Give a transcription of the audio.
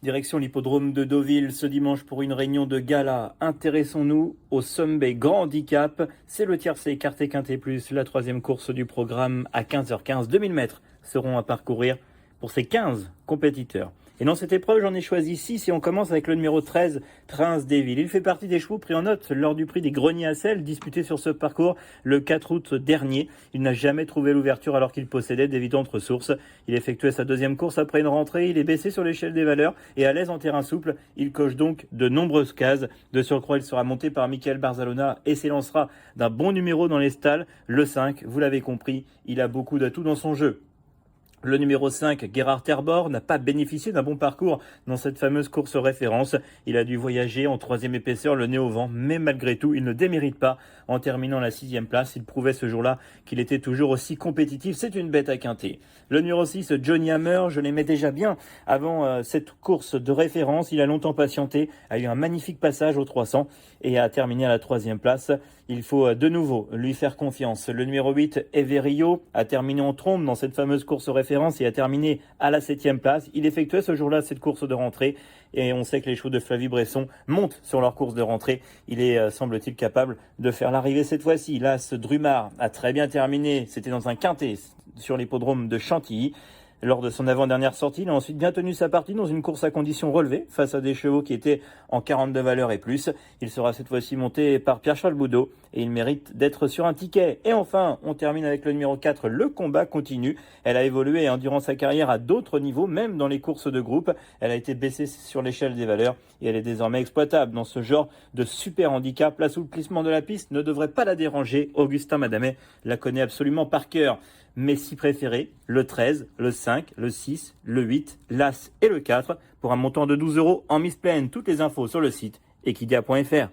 Direction l'hippodrome de Deauville ce dimanche pour une réunion de gala. Intéressons-nous au Sombé Grand Handicap. C'est le tiercé écarté quinté plus, la troisième course du programme à 15h15. 2000 mètres seront à parcourir pour ces 15 compétiteurs. Et dans cette épreuve, j'en ai choisi 6 et on commence avec le numéro 13, Prince des Villes. Il fait partie des chevaux pris en note lors du prix des Greniers à Sel disputé sur ce parcours le 4 août dernier. Il n'a jamais trouvé l'ouverture alors qu'il possédait d'évitantes ressources. Il effectuait sa deuxième course après une rentrée. Il est baissé sur l'échelle des valeurs et à l'aise en terrain souple. Il coche donc de nombreuses cases. De surcroît, il sera monté par Michael Barzalona et s'élancera d'un bon numéro dans les stalles. Le 5, vous l'avez compris, il a beaucoup d'atouts dans son jeu. Le numéro 5, Gerhard Terbor, n'a pas bénéficié d'un bon parcours dans cette fameuse course référence. Il a dû voyager en troisième épaisseur, le nez au vent, mais malgré tout, il ne démérite pas. En terminant la 6e place, il prouvait ce jour-là qu'il était toujours aussi compétitif. C'est une bête à quinter. Le numéro 6, Johnny Hammer, je l'aimais déjà bien avant cette course de référence. Il a longtemps patienté, a eu un magnifique passage au 300 et a terminé à la 3e place. Il faut de nouveau lui faire confiance. Le numéro 8, Everio, a terminé en trombe dans cette fameuse course référence et a terminé à la 7e place. Il effectuait ce jour-là cette course de rentrée et on sait que les chevaux de Flavie Bresson montent sur leur course de rentrée. Il est, semble-t-il, capable de faire l'arrivée cette fois-ci. Là, ce Drumard a très bien terminé. C'était dans un quintet sur l'hippodrome de Chantilly. Lors de son avant-dernière sortie, il a ensuite bien tenu sa partie dans une course à conditions relevées face à des chevaux qui étaient en 42 valeurs et plus. Il sera cette fois-ci monté par Pierre-Charles Boudot et il mérite d'être sur un ticket. Et enfin, on termine avec le numéro 4, le combat continue. Elle a évolué durant sa carrière à d'autres niveaux, même dans les courses de groupe. Elle a été baissée sur l'échelle des valeurs et elle est désormais exploitable dans ce genre de super handicap. L'assouplissement de la piste ne devrait pas la déranger. Augustin Madamet la connaît absolument par cœur. Mes 6 préférés, le 13, le 5, le 6, le 8, l'As et le 4 pour un montant de 12 € en mise pleine. Toutes les infos sur le site equidia.fr.